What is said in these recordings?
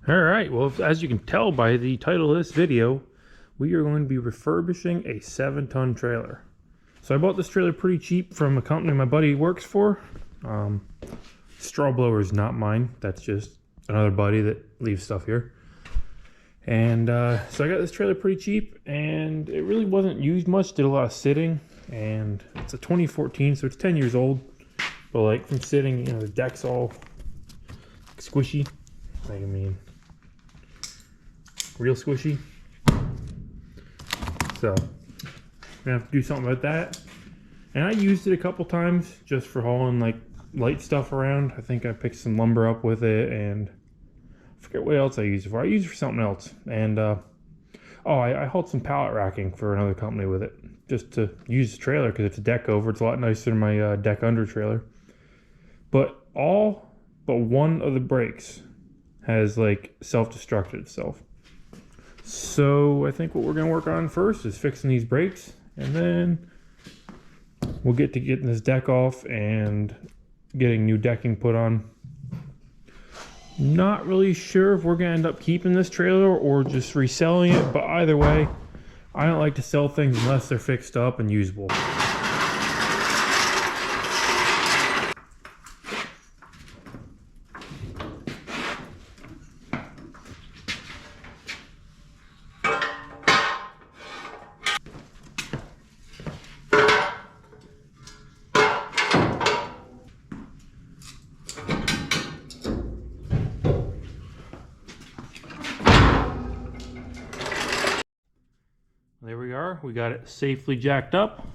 Alright, well, as you can tell by the title of this video, we are going to be refurbishing a 7-ton trailer. So I bought this trailer pretty cheap from a company my buddy works for. Straw blower is not mine, that's just another buddy that leaves stuff here. And so I got this trailer pretty cheap, and it really wasn't used much, did a lot of sitting, and it's a 2014, so it's 10 years old. But like from sitting, you know, the deck's all squishy. Like, I mean, real squishy. So I'm gonna have to do something about that. And I used it a couple times just for hauling like light stuff around. I think I picked some lumber up with it, and I forget what else I used it for. I used it for something else. And I hauled some pallet racking for another company with it, just to use the trailer because it's a deckover. It's a lot nicer than my deck under trailer. But all but one of the brakes has like self-destructed itself. So I think what we're gonna work on first is fixing these brakes, and then we'll get to getting this deck off and getting new decking put on. Not really sure if we're gonna end up keeping this trailer or just reselling it, but either way, I don't like to sell things unless they're fixed up and usable. There we are. We got it safely jacked up.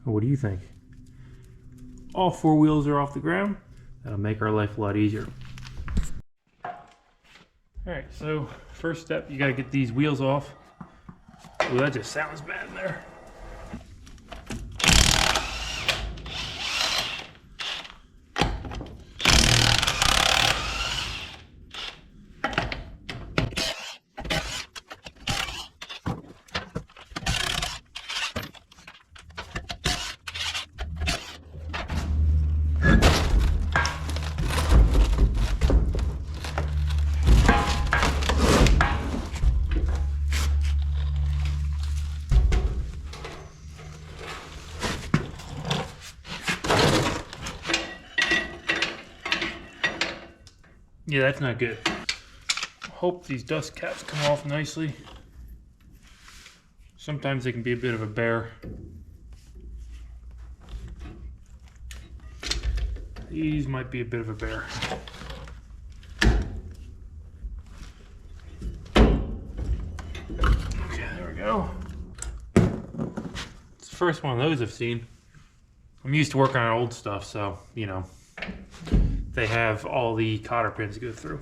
What do you think? All 4 wheels are off the ground. That'll make our life a lot easier. Alright, so first step, you gotta get these wheels off. Ooh, that just sounds bad in there. Yeah, that's not good. Hope these dust caps come off nicely. Sometimes they can be a bit of a bear. These might be a bit of a bear. Okay, there we go. It's the first one of those I've seen. I'm used to working on old stuff, so, you know, they have all the cotter pins to go through.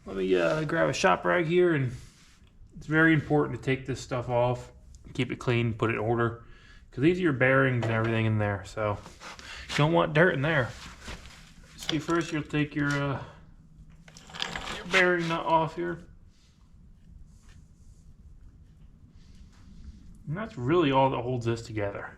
Let me grab a shop rag here, and it's very important to take this stuff off, keep it clean, put it in order, because these are your bearings and everything in there, so you don't want dirt in there. See, first you'll take your bearing nut off here. And that's really all that holds this together.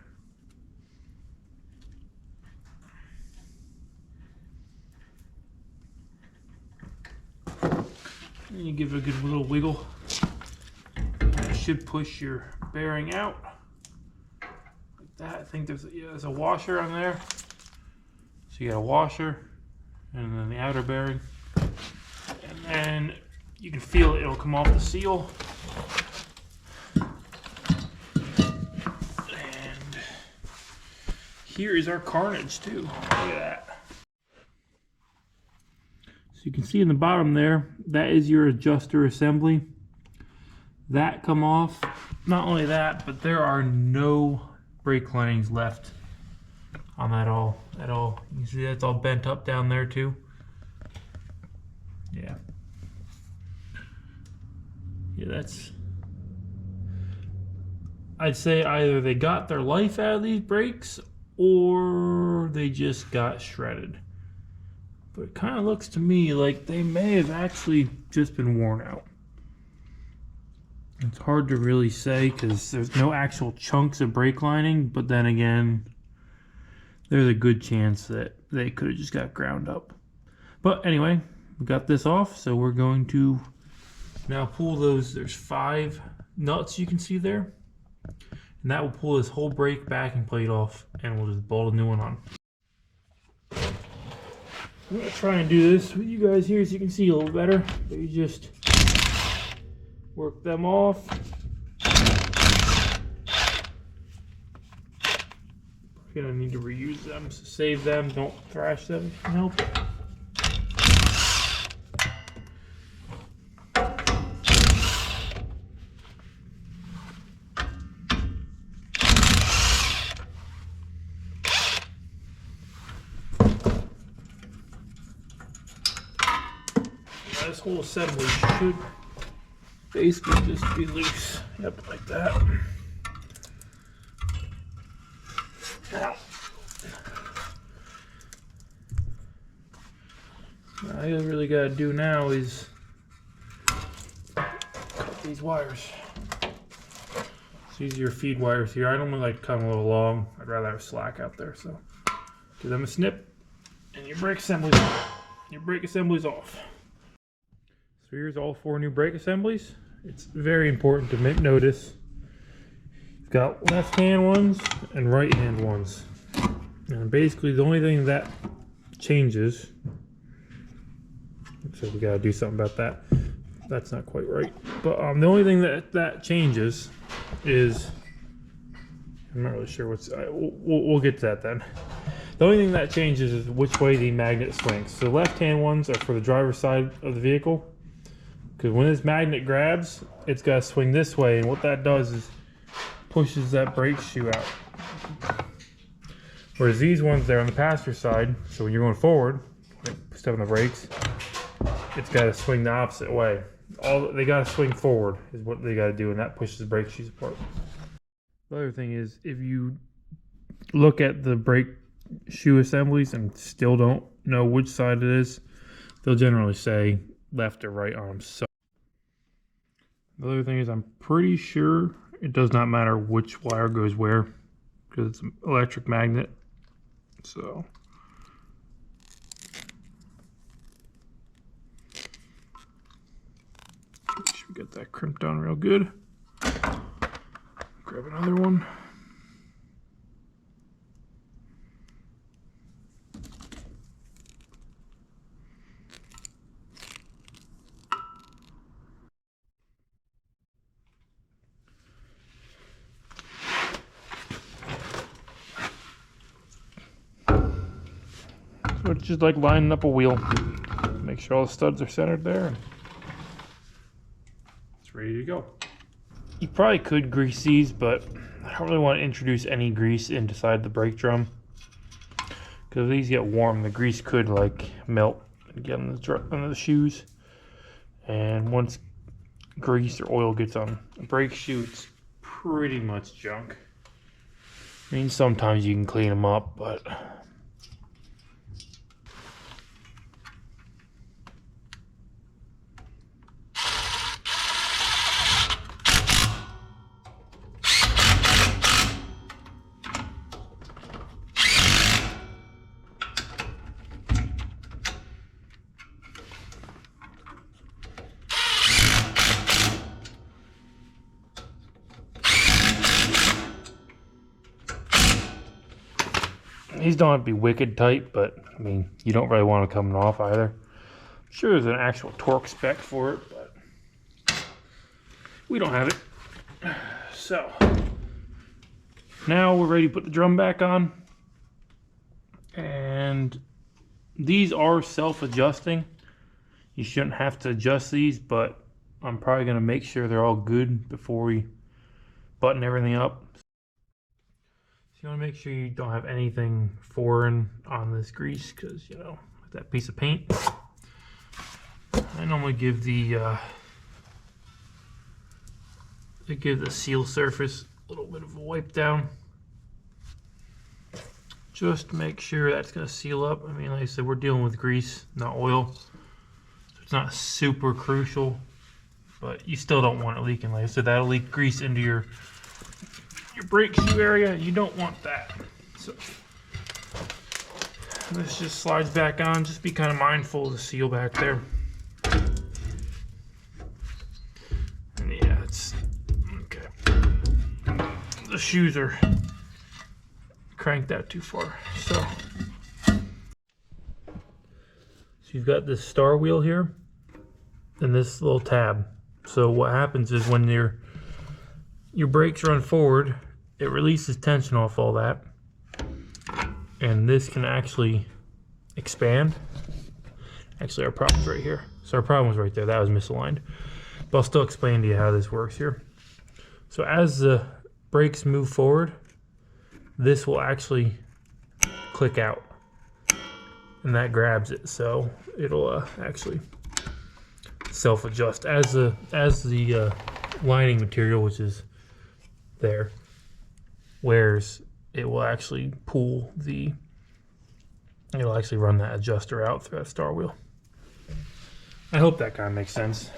And you give it a good little wiggle. That should push your bearing out. Like that. I think there's a washer on there. So you got a washer and then the outer bearing. And then you can feel it'll come off the seal. And here is our carnage too. Look at that. So you can see in the bottom there, that is your adjuster assembly. That come off. Not only that, but there are no brake linings left on that at all. You can see that's all bent up down there too. Yeah. Yeah, that's... I'd say either they got their life out of these brakes or they just got shredded. But it kind of looks to me like they may have actually just been worn out. It's hard to really say because there's no actual chunks of brake lining, but then again, there's a good chance that they could have just got ground up. But anyway, we got this off, so we're going to now pull those. There's 5 nuts you can see there, and that will pull this whole brake backing plate off, and we'll just bolt a new one on. I'm gonna try and do this with you guys here so you can see a little better. So you just work them off. You're gonna need to reuse them, so save them, don't thrash them if you can help it. This whole assembly should basically just be loose. Yep, like that. Now, all you really gotta do now is cut these wires. So these are your feed wires here. I don't like cut them a little long. I'd rather have slack out there. So give them a snip, and your brake assembly's off. So here's all 4 new brake assemblies. It's very important to notice. You've got left-hand ones and right-hand ones. And basically the only thing that changes, so we gotta do something about that. That's not quite right. But the only thing that changes is, I'm not really sure what's, we'll get to that then. The only thing that changes is which way the magnet swings. So left-hand ones are for the driver's side of the vehicle. Because when this magnet grabs, it's got to swing this way, and what that does is pushes that brake shoe out. Whereas these ones there on the passenger side, so when you're going forward, step on the brakes, it's got to swing the opposite way. They got to swing forward is what they got to do, and that pushes the brake shoes apart. The other thing is, if you look at the brake shoe assemblies and still don't know which side it is, they'll generally say left or right arm. So the other thing is, I'm pretty sure it does not matter which wire goes where because it's an electric magnet. So make sure we get that crimped down real good. Grab another one. So it's just like lining up a wheel. Make sure all the studs are centered there. And it's ready to go. You probably could grease these, but I don't really want to introduce any grease inside the brake drum. Because if these get warm, the grease could like melt and get on the shoes. And once grease or oil gets on a brake shoe, it's pretty much junk. I mean, sometimes you can clean them up, but these don't have to be wicked tight, but I mean, you don't really want them coming off either. I'm sure there's an actual torque spec for it, but we don't have it. So now we're ready to put the drum back on. And these are self-adjusting. You shouldn't have to adjust these, but I'm probably going to make sure they're all good before we button everything up. You want to make sure you don't have anything foreign on this grease, because you know, like that piece of paint. I normally give the seal surface a little bit of a wipe down, just to make sure that's going to seal up. I mean, like I said, we're dealing with grease, not oil, so it's not super crucial, but you still don't want it leaking. Like I said, that'll leak grease into your brake shoe area. You don't want that. So This just slides back on. Just be kind of mindful of the seal back there. And yeah, it's okay. The shoes are cranked out too far. So you've got this star wheel here and this little tab. So what happens is when your brakes run forward, it releases tension off all that. And this can actually expand. Actually, our problem's right here. So our problem was right there. That was misaligned. But I'll still explain to you how this works here. So as the brakes move forward, this will actually click out. And that grabs it. So it'll actually self-adjust. As the lining material, which is there, wears, it will actually it'll actually run that adjuster out through that star wheel. I hope that kind of makes sense.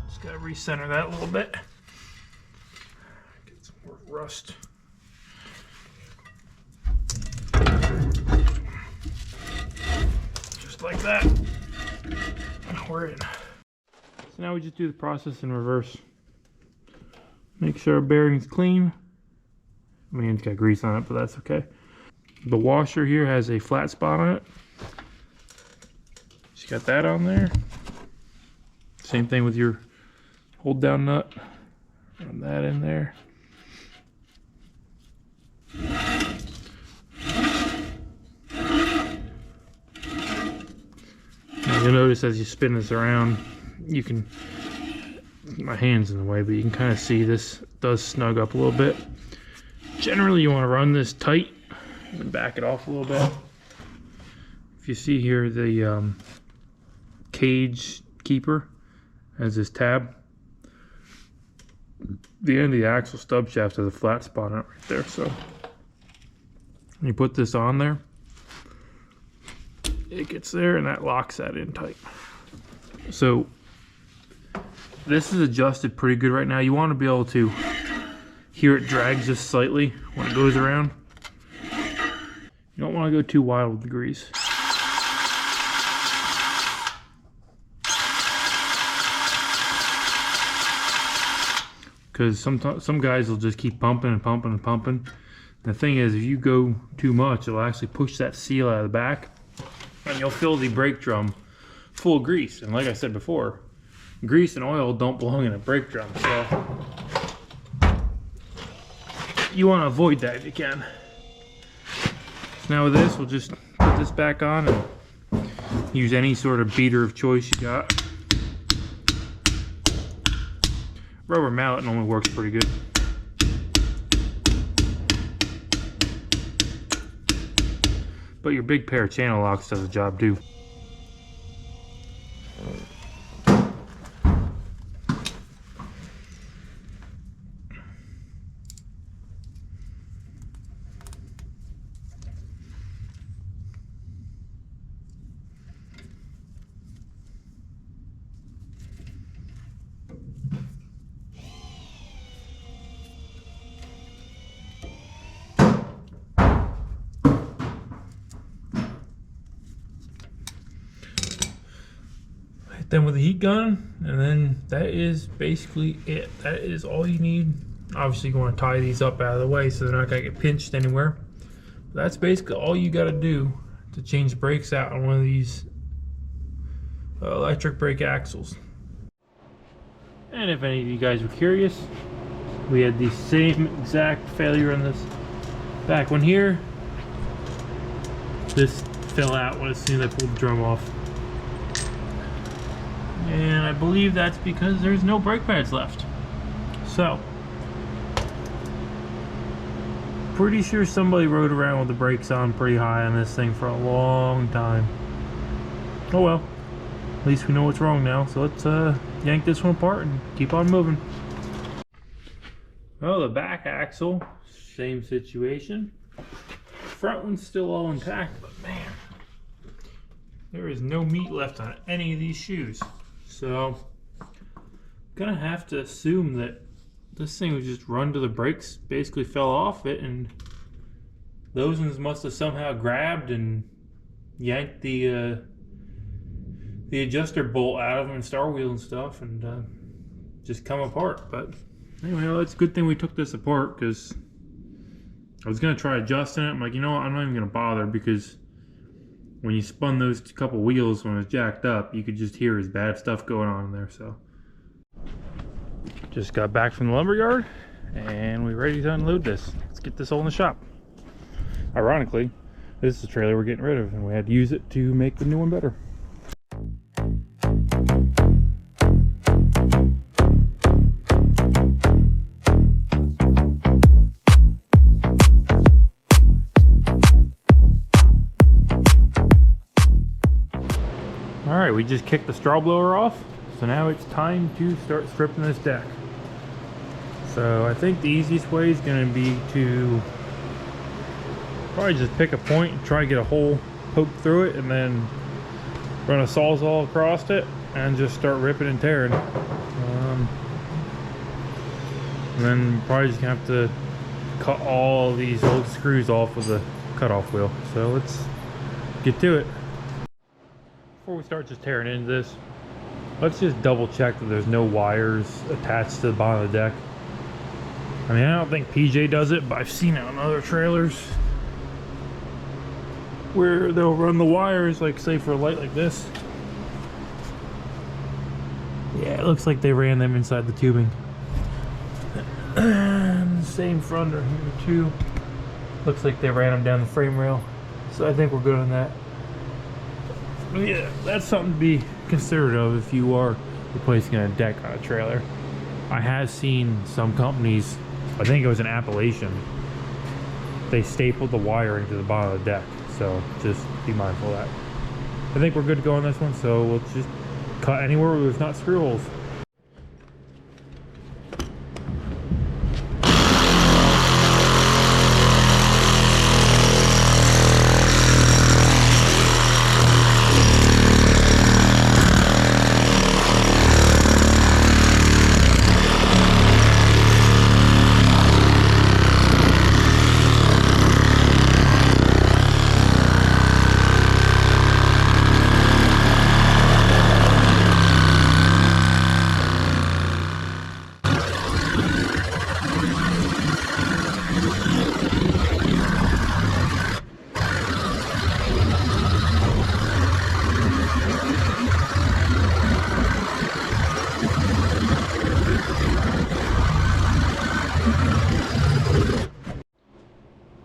Just gotta recenter that a little bit. Get some more rust. Just like that. We're in. So now we just do the process in reverse. Make sure our bearing's clean. I mean, it's got grease on it, but that's okay. The washer here has a flat spot on it. So you got that on there. Same thing with your hold down nut. Run that in there. Now you'll notice as you spin this around, you can, my hand's in the way, but you can kind of see this does snug up a little bit. Generally you want to run this tight and back it off a little bit. If you see here, the cage keeper has this tab. The end of the axle stub shaft has a flat spot on it right there. So when you put this on there, it gets there and that locks that in tight. So this is adjusted pretty good right now. You want to be able to hear it drag just slightly when it goes around. You don't want to go too wild with the grease. Because some guys will just keep pumping and pumping and pumping. The thing is, if you go too much, it'll actually push that seal out of the back, and you'll fill the brake drum full of grease. And like I said before, grease and oil don't belong in a brake drum, so you want to avoid that if you can. So now with this, we'll just put this back on and use any sort of beater of choice you got. Rubber mallet normally works pretty good. But your big pair of channel locks does the job too. Then with the heat gun, and then that is basically it. That is all you need. Obviously you want to tie these up out of the way so they're not going to get pinched anywhere. But that's basically all you got to do to change the brakes out on one of these electric brake axles. And if any of you guys were curious, we had the same exact failure on this back one here. This fell out as soon as I pulled the drum off. And I believe that's because there's no brake pads left. So, pretty sure somebody rode around with the brakes on pretty high on this thing for a long time. Oh well, at least we know what's wrong now. So let's yank this one apart and keep on moving. Well, the back axle same situation. Front one's still all intact, but man, there is no meat left on any of these shoes. So I'm gonna have to assume that this thing was just run to the brakes, basically fell off it, and those ones must have somehow grabbed and yanked the adjuster bolt out of them and star wheel and stuff, and just come apart. But anyway, well, it's a good thing we took this apart, because I was gonna try adjusting it. I'm like, you know what, I'm not even gonna bother, because when you spun those couple wheels when it was jacked up, you could just hear his bad stuff going on in there. So just got back from the lumber yard and we're ready to unload this. Let's get this all in the shop. Ironically, this is the trailer we're getting rid of, and we had to use it to make the new one better. Alright, we just kicked the straw blower off, so now it's time to start stripping this deck. So I think the easiest way is going to be to probably just pick a point and try to get a hole poked through it, and then run a sawzall across it and just start ripping and tearing. And then probably just gonna have to cut all these old screws off with the cutoff wheel. So let's get to it. Before we start just tearing into this, let's just double check that there's no wires attached to the bottom of the deck. I mean, I don't think PJ does it, but I've seen it on other trailers where they'll run the wires, like say for a light like this. Yeah, it looks like they ran them inside the tubing. And same for under here too. Looks like they ran them down the frame rail. So I think we're good on that. But yeah, that's something to be considerate of if you are replacing a deck on a trailer. I have seen some companies, I think it was an Appalachian, they stapled the wiring to the bottom of the deck. So just be mindful of that. I think we're good to go on this one, so we'll just cut anywhere where there's not screw holes.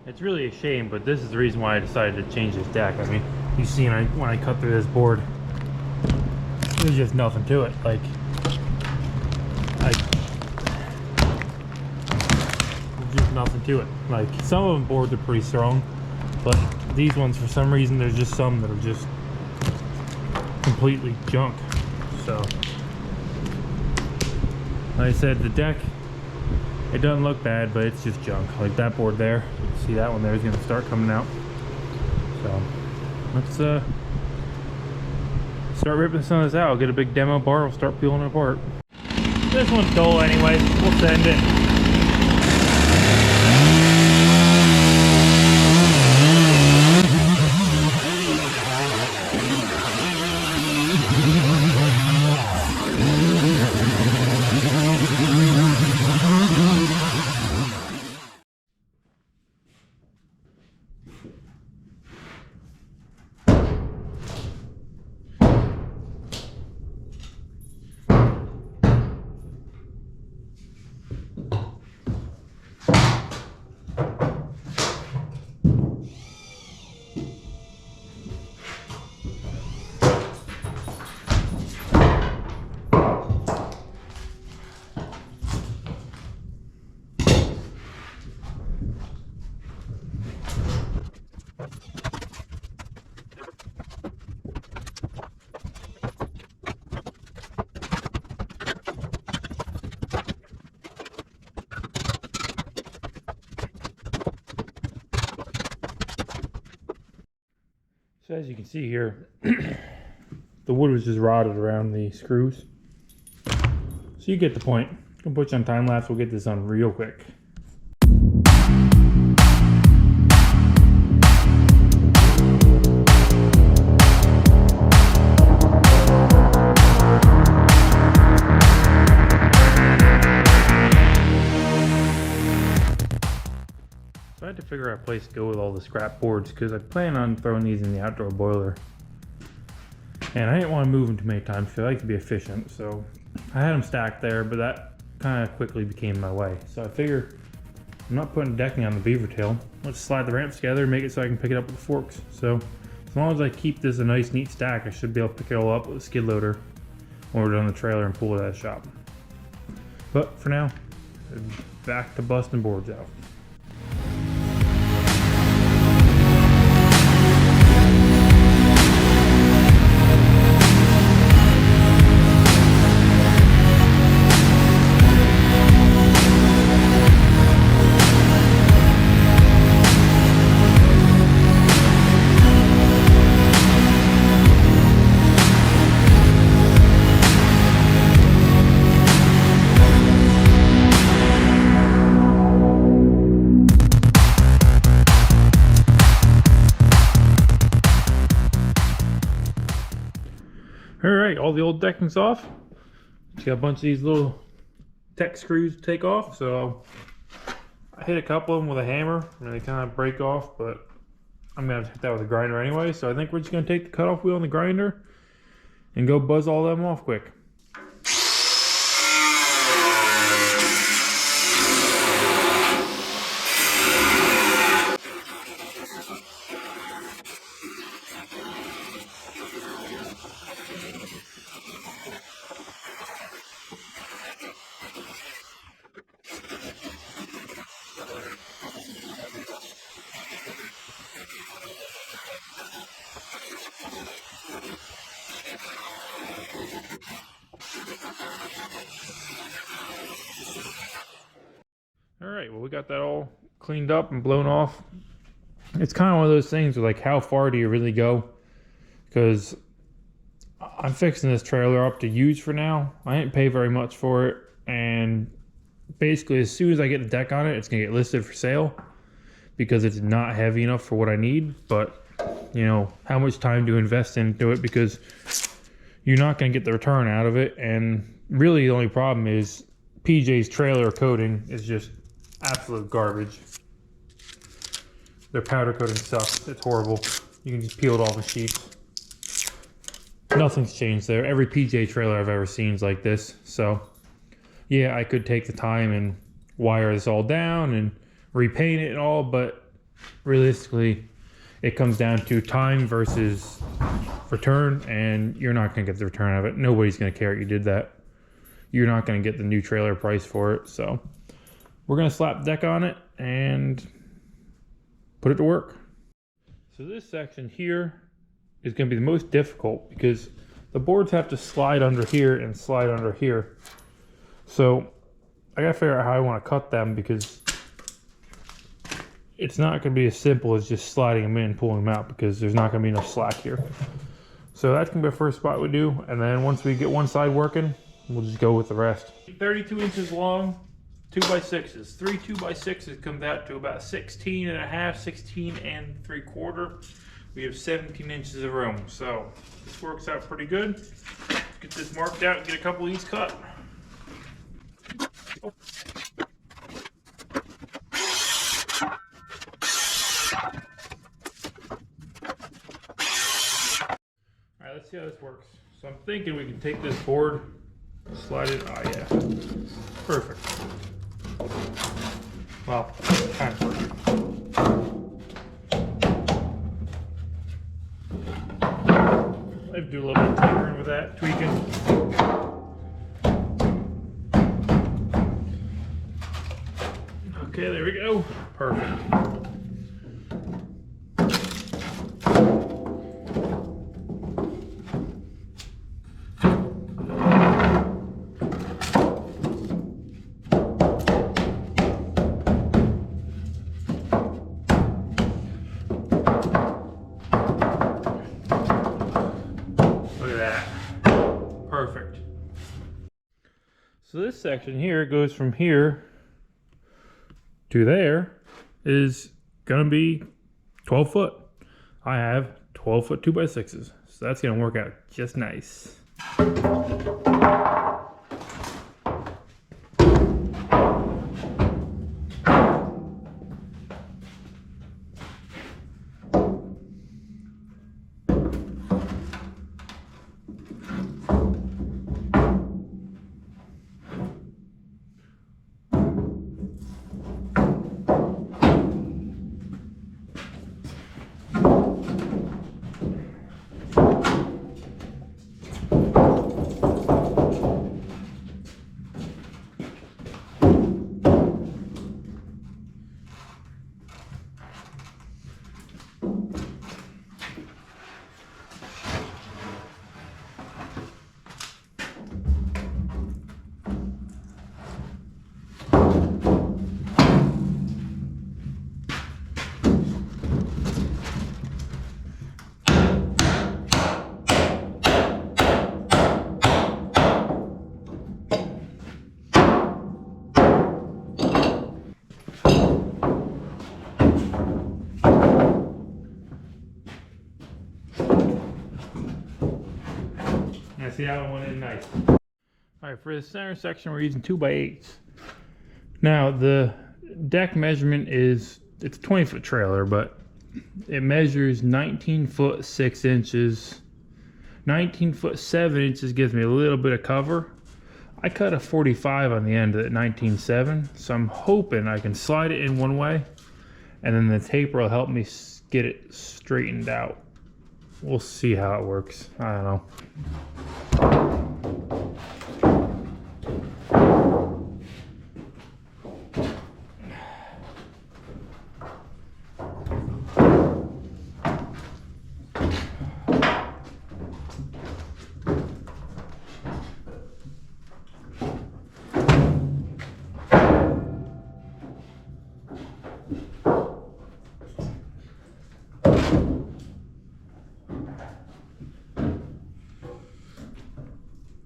It's really a shame, but this is the reason why I decided to change this deck. I mean, you see when I cut through this board, there's just nothing to it. Like, there's just nothing to it. Like, some of them boards are pretty strong, but these ones, for some reason, there's just some that are just completely junk. So, like I said, the deck, it doesn't look bad, but it's just junk. Like that board there, you can see that one there is going to start coming out. So let's start ripping some of this out. I'll get a big demo bar, we'll start peeling it apart. This one's dull anyway, we'll send it. So as you can see here, the wood was just rotted around the screws. So you get the point. I'm gonna put you on time lapse. We'll get this done real quick. So I had to figure out a place to go with all the scrap boards because I plan on throwing these in the outdoor boiler. And I didn't want to move them too many times because I like to be efficient. So I had them stacked there, but that kind of quickly became my way. So I figure I'm not putting decking on the beaver tail. Let's slide the ramps together and make it so I can pick it up with the forks. So as long as I keep this a nice neat stack, I should be able to pick it all up with a skid loader when we're done the trailer and pull it out of the shop. But for now, back to busting boards out. Alright, all the old decking's off. Just got a bunch of these little tech screws to take off, so I hit a couple of them with a hammer and they kind of break off, but I'm gonna have to hit that with a grinder anyway, so I think we're just gonna take the cutoff wheel on the grinder and go buzz all of them off quick. Alright, well we got that all cleaned up and blown off. It's kind of one of those things where like, how far do you really go? Because I'm fixing this trailer up to use for now. I didn't pay very much for it, and basically as soon as I get the deck on it, it's gonna get listed for sale because it's not heavy enough for what I need. But you know, how much time to invest into it, because you're not gonna get the return out of it. And really the only problem is PJ's trailer coating is just absolute garbage. Their powder coating sucks. It's horrible. You can just peel it off the sheets. Nothing's changed there. Every PJ trailer I've ever seen is like this. So yeah, I could take the time and wire this all down and repaint it and all, but realistically it comes down to time versus return, and you're not going to get the return out of it. Nobody's going to care you did that. You're not going to get the new trailer price for it. So we're going to slap deck on it and put it to work. So this section here is going to be the most difficult because the boards have to slide under here and slide under here. So I got to figure out how I want to cut them, because it's not going to be as simple as just sliding them in and pulling them out, because there's not going to be enough slack here. So that's going to be the first spot we do. And then once we get one side working, we'll just go with the rest. 32 inches long, 2x6s. 3 2x6s comes out to about 16 and a half, 16 and 3/4. We have 17 inches of room. So this works out pretty good. Let's get this marked out and get a couple of these cut. Oh. Alright, let's see how this works. So I'm thinking we can take this board, slide it. Ah, yeah. Perfect. Well, kind of perfect. I have to do a little bit of tinkering with that, tweaking. Okay, there we go. Perfect. So this section here goes from here to there is gonna be 12 foot. I have 12 foot 2x6s, so that's gonna work out just nice. See how it went in nice. Alright, for the center section we're using 2x8s. Now the deck measurement is, it's a 20-foot trailer, but it measures 19 foot 6 inches. 19 foot 7 inches gives me a little bit of cover. I cut a 45 on the end of that 19.7, so I'm hoping I can slide it in one way and then the taper will help me get it straightened out. We'll see how it works. I don't know.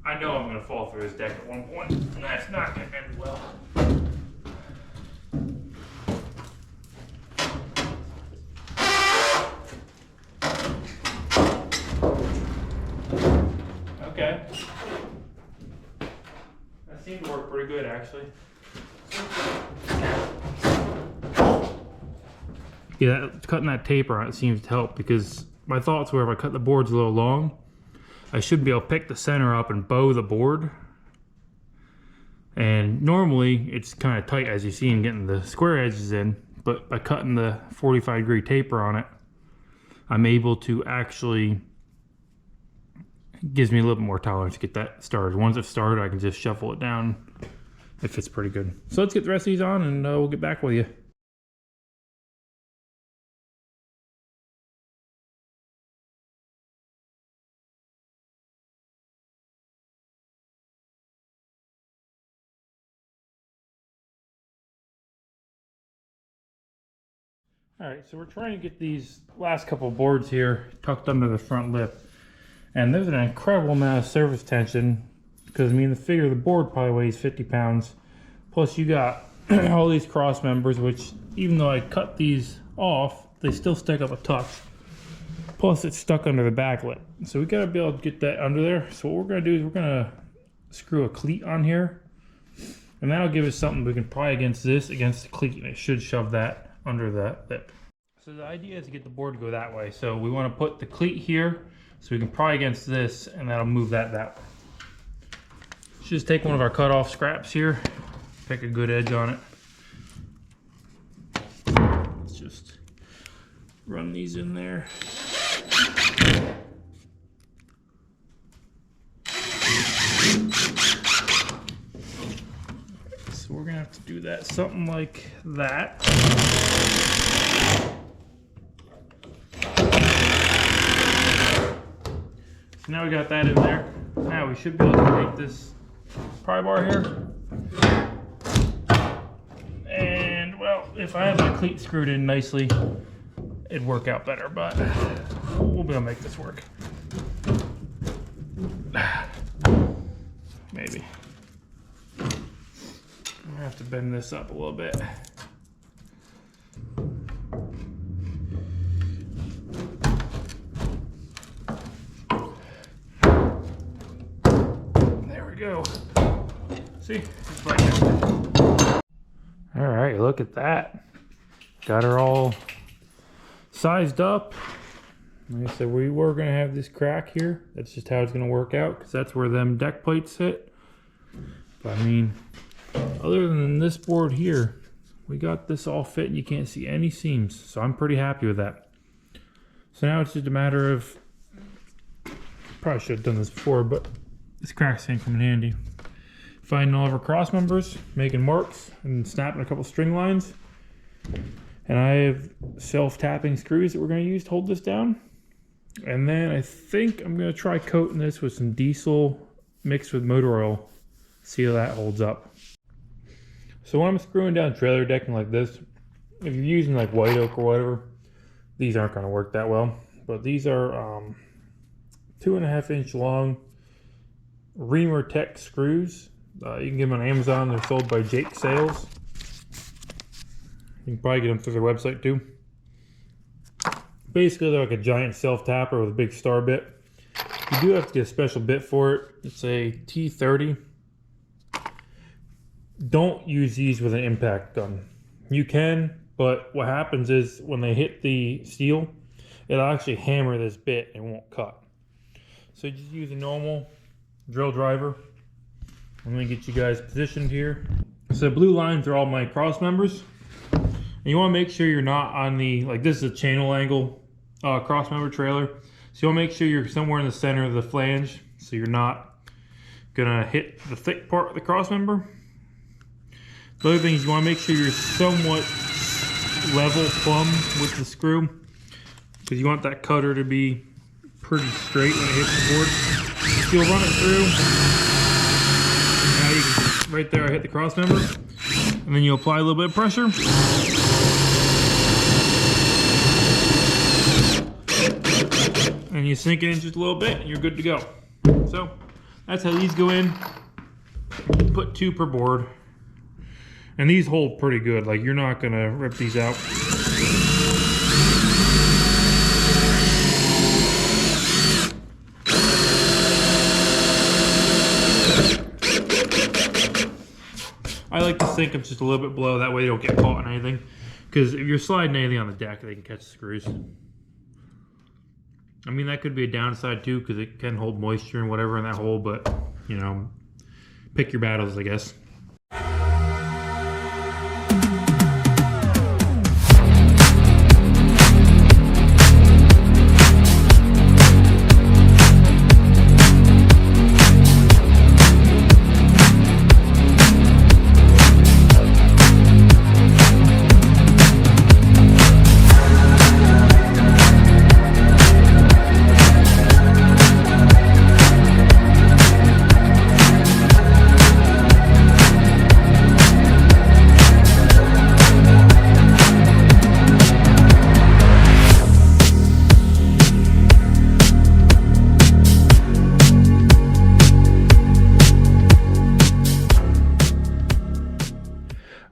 I know I'm going to fall through this deck at one point, and that's not going to end well. Okay. That seemed to work pretty good, actually. Yeah, cutting that taper on it seems to help, because my thoughts were if I cut the boards a little long, I should be able to pick the center up and bow the board. And normally it's kind of tight, as you see, in getting the square edges in, but by cutting the 45-degree taper on it, I'm able to actually, it gives me a little bit more tolerance to get that started. Once it's started, I can just shuffle it down. It fits pretty good. So let's get the rest of these on and we'll get back with you. Alright, so we're trying to get these last couple of boards here tucked under the front lip. And there's an incredible amount of surface tension, because I mean the figure of the board probably weighs 50 pounds. Plus you got all these cross members, which even though I cut these off, they still stick up a touch. Plus it's stuck under the backlit. So we gotta be able to get that under there. So what we're gonna do is we're gonna screw a cleat on here. And that'll give us something we can pry against this, against the cleat, and it should shove that under that lip. So the idea is to get the board to go that way. So we want to put the cleat here so we can pry against this, and that'll move that way. Just take one of our cut off scraps here, pick a good edge on it. Let's just run these in there. So we're gonna have to do that something like that. So now we got that in there. Now we should be able to take this pry bar here. And well, if I had my cleat screwed in nicely, it'd work out better, but we'll be able to make this work. Maybe. gonna have to bend this up a little bit. There we go. See? It's right there. All right, look at that. Got her all sized up. Like I said, we were gonna have this crack here. That's just how it's gonna work out, because that's where them deck plates sit. But I mean, other than this board here, we got this all fit and you can't see any seams. So I'm pretty happy with that. So now it's just a matter of, probably should have done this before, but this crack's gonna come in handy. Finding all of our cross members, making marks, and snapping a couple string lines. And I have self-tapping screws that we're gonna use to hold this down. And then I think I'm gonna try coating this with some diesel mixed with motor oil. See how that holds up. So when I'm screwing down trailer decking like this, if you're using like white oak or whatever, these aren't gonna work that well. But these are 2.5 inch long Reamer Tech screws. You can get them on Amazon. They're sold by Jake Sales. You can probably get them through their website too. Basically, they're like a giant self-tapper with a big star bit. You do have to get a special bit for it. It's a T30. Don't use these with an impact gun. You can, but what happens is when they hit the steel, it'll actually hammer this bit and won't cut. So just use a normal drill driver. I'm gonna get you guys positioned here. So the blue lines are all my cross members. And you wanna make sure you're not on the, like this is a channel angle cross member trailer. So you wanna make sure you're somewhere in the center of the flange so you're not gonna hit the thick part of the cross member. The other thing is you wanna make sure you're somewhat level plumb with the screw, because you want that cutter to be pretty straight when it hits the board. So you'll run it through. Now you can, right there I hit the cross member. And then you apply a little bit of pressure. And you sink it in just a little bit and you're good to go. So that's how these go in. Put 2 per board. And these hold pretty good. Like you're not gonna rip these out. I like to sink them just a little bit below, that way they don't get caught in anything. Because if you're sliding anything on the deck, they can catch the screws. I mean, that could be a downside too, because it can hold moisture and whatever in that hole, but, you know, pick your battles, I guess.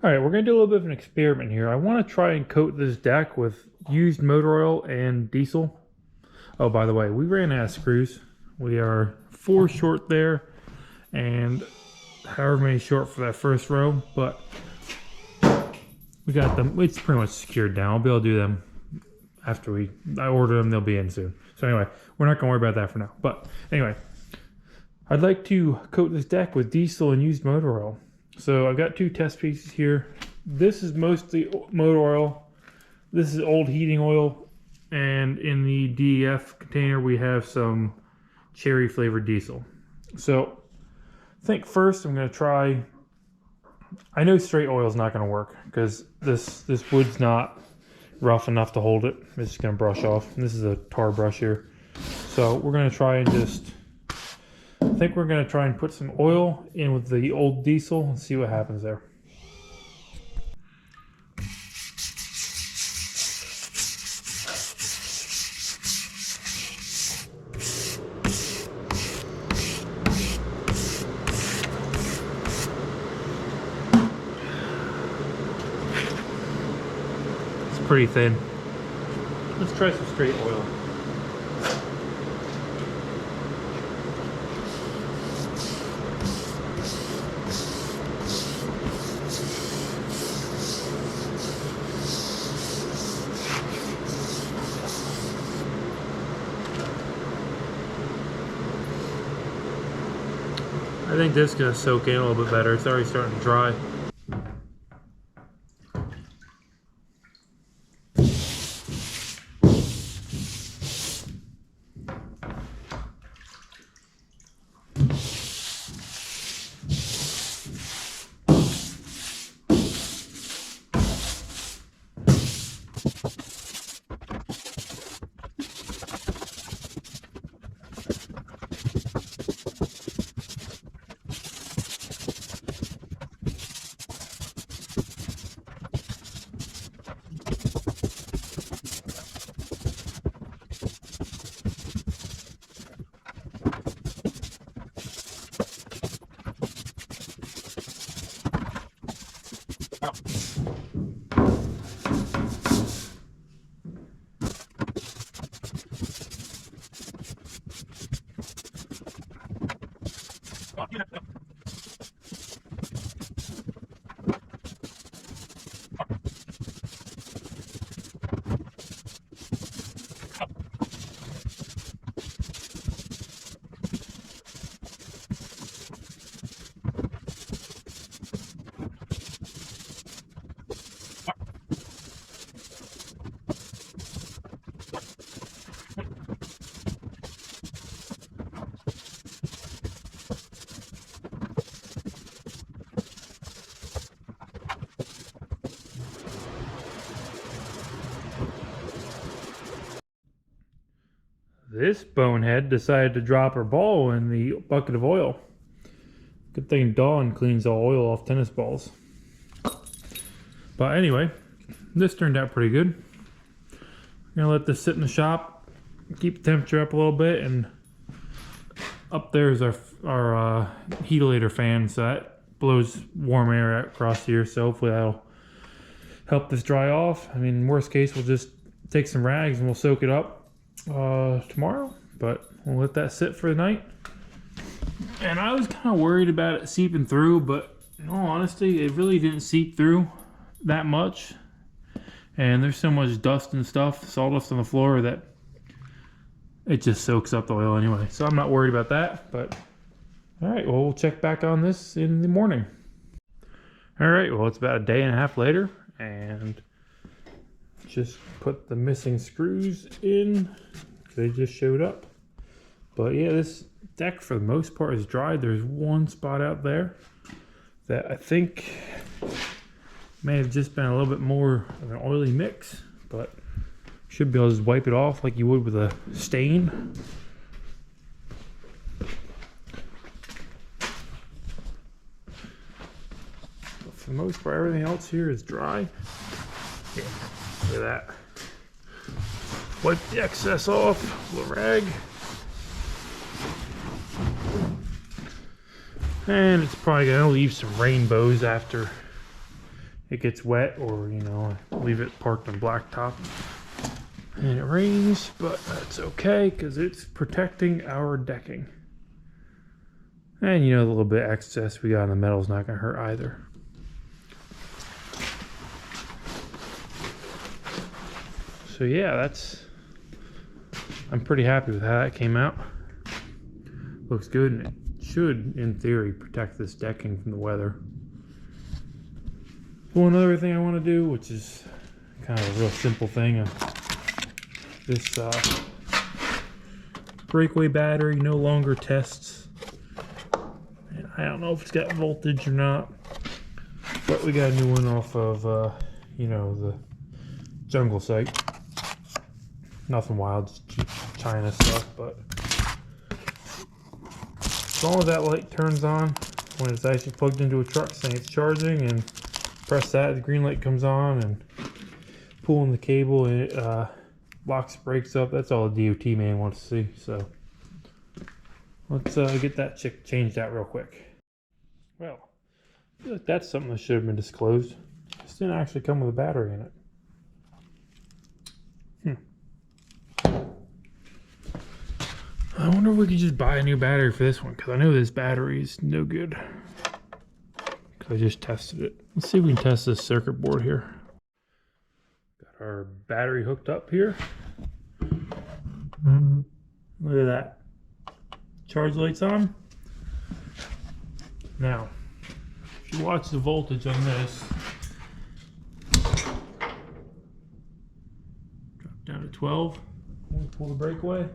Alright, we're going to do a little bit of an experiment here. I want to try and coat this deck with used motor oil and diesel. Oh, by the way, we ran out of screws. We are 4 short there, and however many short for that first row, but we got them. It's pretty much secured down. I'll be able to do them after I order them. They'll be in soon. So anyway, we're not going to worry about that for now. But anyway, I'd like to coat this deck with diesel and used motor oil. So I've got 2 test pieces here. This is mostly motor oil. This is old heating oil. And in the DEF container, we have some cherry flavored diesel. So I think first I'm going to try, I know straight oil is not going to work because this wood's not rough enough to hold it. It's just going to brush off. And this is a tar brush here. So we're going to try and just, I think we're going to try and put some oil in with the old diesel and see what happens there. pretty thin. Let's try some straight oil. I think this is going to soak in a little bit better. It's already starting to dry. This bonehead decided to drop her ball in the bucket of oil. Good thing Dawn cleans all oil off tennis balls. But anyway, this turned out pretty good. I'm gonna let this sit in the shop, keep the temperature up a little bit, and up there is our heatilator fan, so that blows warm air out across here, so hopefully that'll help this dry off. I mean, worst case, we'll just take some rags and we'll soak it up tomorrow, but we'll let that sit for the night. And I was kind of worried about it seeping through, but in all honesty, it really didn't seep through that much. And there's so much dust and stuff, sawdust on the floor, that it just soaks up the oil anyway. So I'm not worried about that, but all right, well, we'll check back on this in the morning. All right, well, it's about a day and a half later, and just put the missing screws in. They just showed up. But yeah, this deck for the most part is dry. There's one spot out there that I think may have just been a little bit more of an oily mix, but should be able to just wipe it off like you would with a stain. But for the most part, everything else here is dry. Yeah, look at that. Wipe the excess off with a rag. And it's probably gonna leave some rainbows after it gets wet, or you know, leave it parked on blacktop and it rains, but that's okay because it's protecting our decking. And you know, the little bit of excess we got on the metal is not gonna hurt either. So yeah, I'm pretty happy with how that came out. Looks good, and it should, in theory, protect this decking from the weather. One other thing I want to do, which is kind of a real simple thing, this breakaway battery no longer tests. And I don't know if it's got voltage or not, but we got a new one off of, you know, the jungle site. Nothing wild, just cheap China stuff, but as long as that light turns on when it's actually plugged into a truck saying it's charging, and press that, the green light comes on, and pulling the cable and it locks brakes up, that's all the DOT man wants to see. So let's get that changed out real quick. Well, I feel like that's something that should have been disclosed. This didn't actually come with a battery in it. I wonder if we could just buy a new battery for this one, because I know this battery is no good. Because I just tested it. Let's see if we can test this circuit board here. Got our battery hooked up here. Look at that. Charge lights on. Now, if you watch the voltage on this, drop down to 12. When we pull the brake away.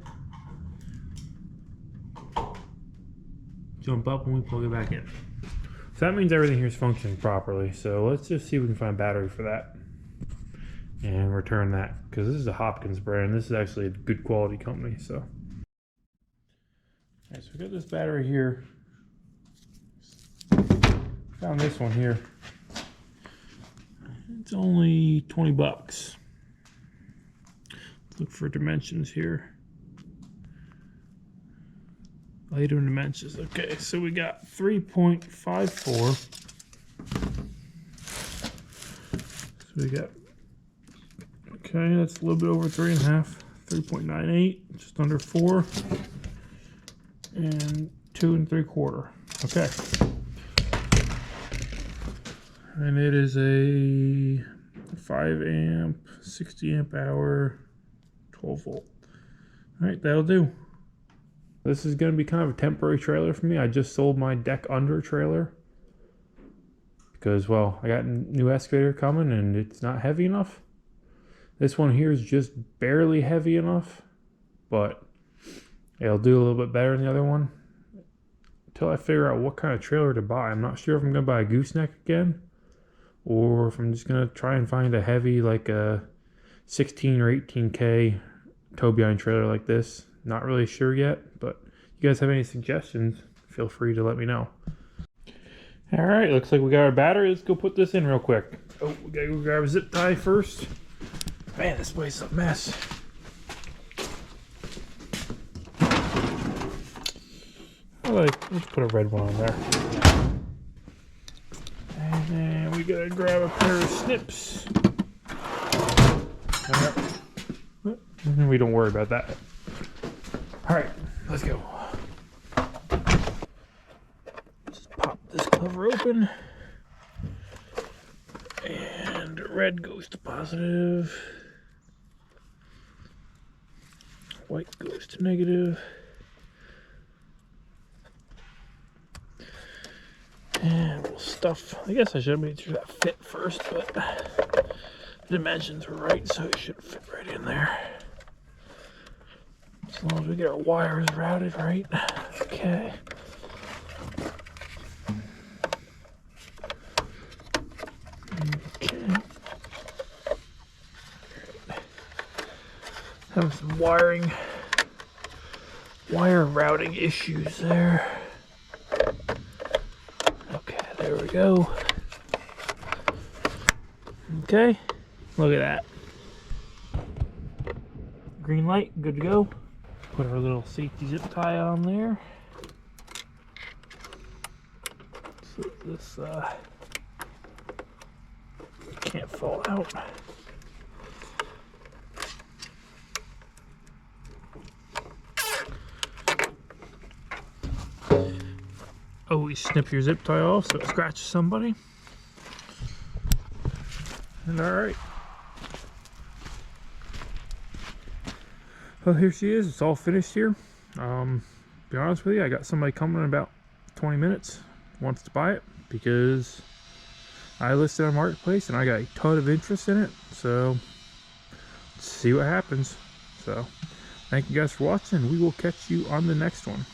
Jump up when we plug it back in. So that means everything here is functioning properly. So let's just see if we can find a battery for that and return that, because this is a Hopkins brand. This is actually a good quality company. So, alright, so we got this battery here. Found this one here. It's only 20 bucks. Let's look for dimensions here. Item dimensions. Okay, so we got 3.54. So we got, okay, that's a little bit over 3.5. 3.98, just under 4. And 2 3/4. Okay. And it is a 5 amp, 60 amp hour, 12 volt. All right, that'll do. This is going to be kind of a temporary trailer for me. I just sold my deck under trailer because, well, I got a new excavator coming and it's not heavy enough. This one here is just barely heavy enough, but it'll do a little bit better than the other one until I figure out what kind of trailer to buy. I'm not sure if I'm going to buy a gooseneck again or if I'm just going to try and find a heavy, like a 16 or 18K tow behind trailer like this. Not really sure yet, but if you guys have any suggestions, feel free to let me know. All right, looks like we got our battery. Let's go put this in real quick. Oh, we gotta go grab a zip tie first. Man, this place is a mess. Let's put a red one on there. And then we gotta grab a pair of snips. We don't worry about that. All right, let's go. Just pop this cover open. And red goes to positive. White goes to negative. And we'll stuff, I guess I should have made sure that fit first, but the dimensions were right, so it should fit right in there. As long as we get our wires routed right. Okay. Okay. Having some wire routing issues there. Okay, there we go. Okay, look at that. Green light, good to go. Put our little safety zip tie on there. So this can't fall out. Always snip your zip tie off so it scratches somebody. And alright. Well, here she is. It's all finished here. Be honest with you, I got somebody coming in about 20 minutes. Wants to buy it because I listed on Marketplace and I got a ton of interest in it. So, let's see what happens. So, thank you guys for watching. We will catch you on the next one.